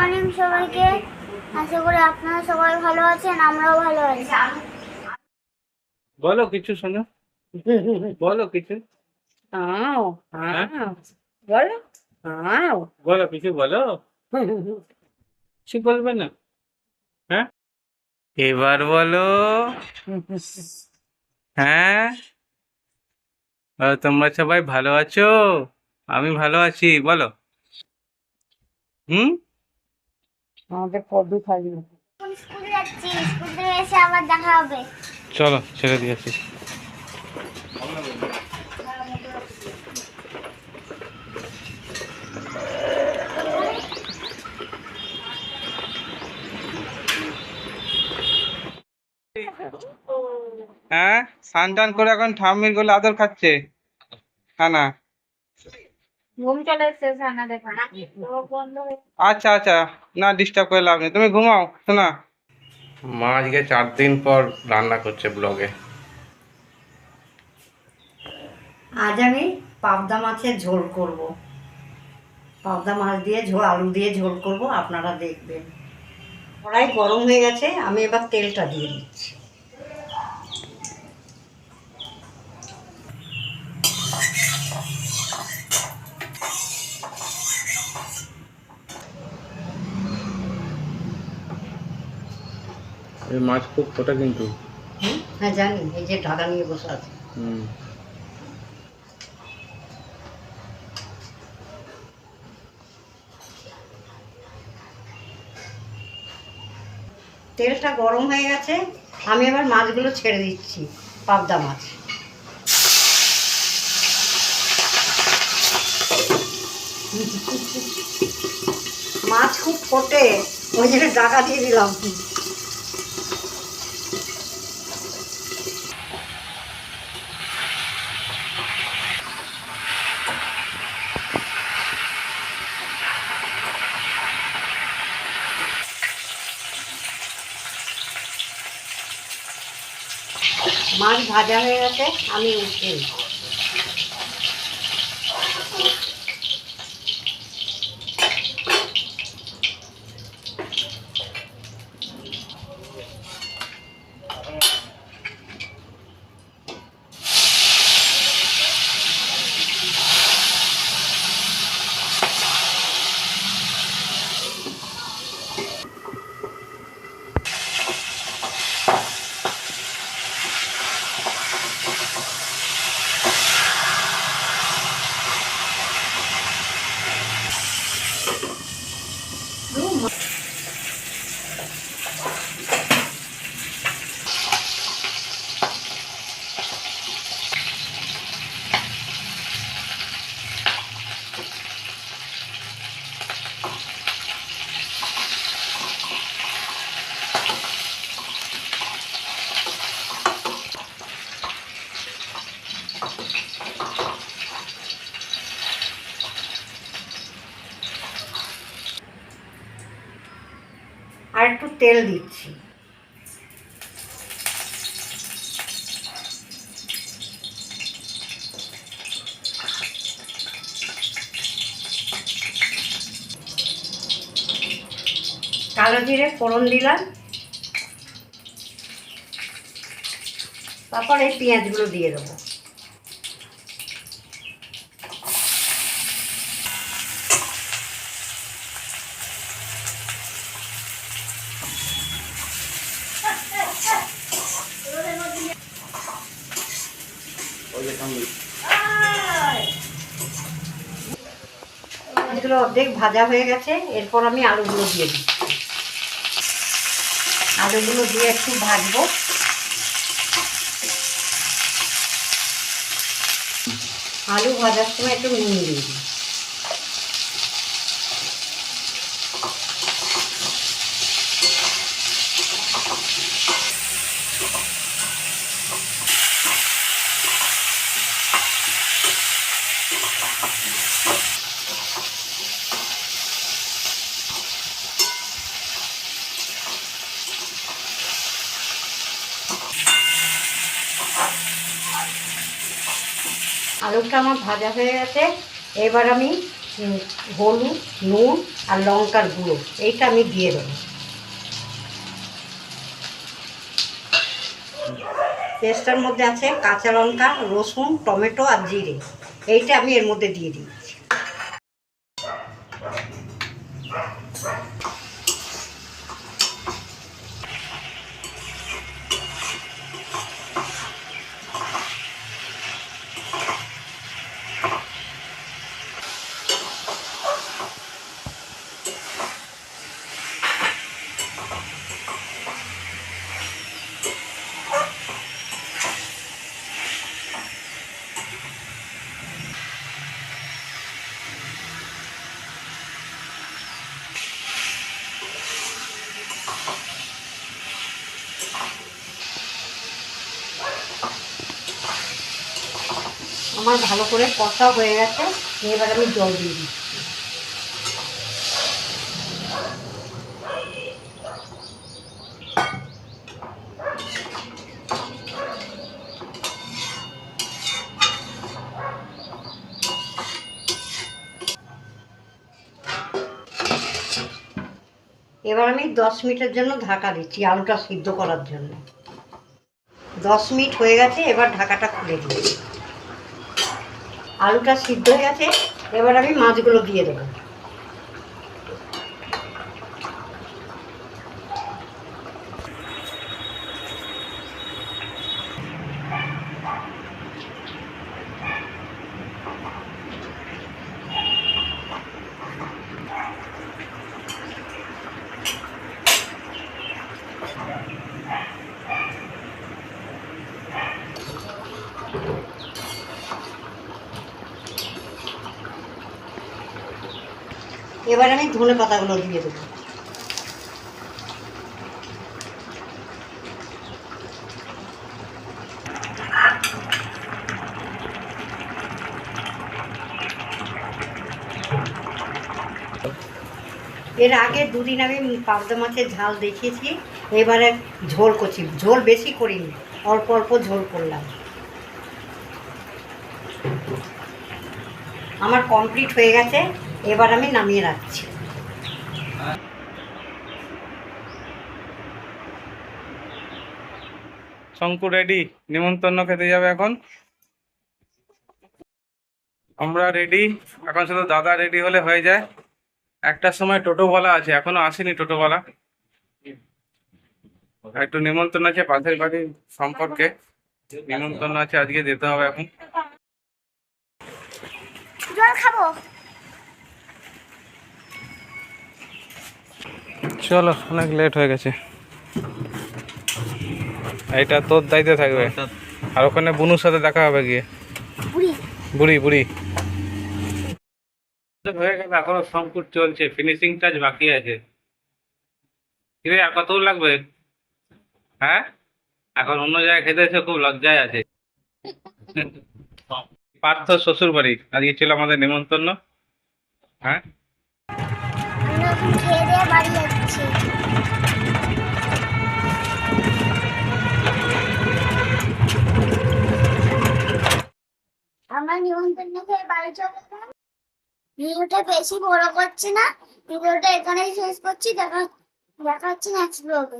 Morning সবাইকে। আশা করি আপনারা সবাই ভালো আছেন, আমরাও ভালো আছি। বলো কিছু শোনো, বলো কিছু। আও হ্যাঁ? বলো আও বলো কিছু বলো, কিছু বলবে না? হ্যাঁ, এবার বলো। হ্যাঁ, তোমরা সবাই ভালো আছো? আমি ভালো আছি, বলো। হুম। আমাদের কদু খাইনি। স্কুলে যাচ্ছি, স্কুল থেকে এসে আবার দেখা হবে। চলো ছেড়ে দিয়েছি। হ্যাঁ, স্নান টান করে এখন ঠাম্মির গোলে আদর খাচ্ছে। হ্যাঁ না, ঘুম চলে এসছে সানা দেখা বন্ধ আচ্ছা আচ্ছা, না ডিস্টার্ব করে লাভ নেই, তুমি ঘুমাও। শোনা, মা আজকে 4 দিন পর রান্না করছে ব্লগে। আজ আমি পাবদা মাছের ঝোল করব। পাবদা মাছ দিয়ে ঝোল, আলু দিয়ে ঝোল করব, আপনারা দেখবেন। কড়াই গরম হয়ে গেছে, আমি এবার তেলটা দিয়ে দিচ্ছি। এই মাছ খুব ছোটা কিন্তু। হ্যাঁ জানি, এই যে ঢাকা নিয়ে বসে আছে। তেলটা গরম হয়ে গেছে, আমি এবার মাছগুলো ছেড়ে দিচ্ছি। পাবদা মাছ মাছ খুব ফোটে, ওই জন্য ঢাকা দিয়ে দিলাম। মাছ ভাজা হয়ে গেছে, আমি উঠে আর একটু তেল দিচ্ছি। কালো জিরে ফোড়ন দিলাম, তারপর এই পেঁয়াজগুলো দিয়ে দেবো। এগুলো অর্ধেক ভাজা হয়ে গেছে, এরপর আমি আলুগুলো দিয়ে দিই। আলুগুলো দিয়ে একটু ভাজবো। আলু ভাজার সময় একটু নুন দিয়ে দিই। আলুটা আমার ভাজা হয়ে গেছে, এবার আমি হলুদ, নুন আর লঙ্কার গুঁড়ো এইটা আমি দিয়ে দেবো। পেস্টটার মধ্যে আছে কাঁচা লঙ্কা, রসুন, টমেটো আর জিরে, এইটা আমি এর মধ্যে দিয়ে দিচ্ছি। আমার ভালো করে কষা হয়ে গেছে, এবার আমি জল দিয়ে দিচ্ছি। এবার আমি 10 মিনিটের জন্য ঢাকা দিচ্ছি আলুটা সিদ্ধ করার জন্য। 10 মিনিট হয়ে গেছে, এবার ঢাকাটা খুলে দিচ্ছি। আলুটা সিদ্ধ হয়ে গেছে, এবার আমি মাছগুলো দিয়ে দেবো। এবার আমি ধনে পাতাগুলো দিয়ে দেবো। এর আগে দুদিন আমি পাবদা মাছের ঝাল দেখিয়েছি, এবারে ঝোল করছি। ঝোল বেশি করিনি, অল্প অল্প ঝোল করলাম। আমার কমপ্লিট হয়ে গেছে, এবার আমি নামিয়ে রাখছি। শঙ্কু রেডি, নিমন্ত্রণ খেতে যাবে এখন। আমরা রেডি, এখন শুধু দাদা রেডি হলে হয়ে যায়। একটার সময় টোটোওয়ালা আছে, এখনো আসেনি টোটোওয়ালা। একটু নিমন্ত্রণ আছে পাশের বাড়ির সম্পর্কে, নিমন্ত্রণ আছে, আজকে যেতে হবে এখন। জল খাবো। চলো, অনেক লেট হয়ে গেছে। এইটা তোর দায়িত্বে থাকবে, আর ওখানে বুনুর সাথে দেখা হবে গিয়ে। বুড়ি বুড়ি হয়ে গেল, এখনো সম্পূর্ণ চলছে, ফিনিশিং টাচ বাকি আছে। কিরে, আর কত লাগবে? হ্যাঁ, এখন অন্য জায়গায় খেতে এসে খুব লজ্জায় আছে। পার্থ শ্বশুর বাড়ি আজকে ছিল আমাদের নিমন্ত্রণ। হ্যাঁ, আমরা এখন খেয়ে দিয়ে বাড়ি যাচ্ছি। আমরা নিমন্ত্রণ খেয়ে বাড়ি চলে গেলাম। ভিডিওটা বেশি বড় করছি না, ভিডিওটা এখানেই শেষ করছি। দেখা হচ্ছে নেক্সট ব্লগে।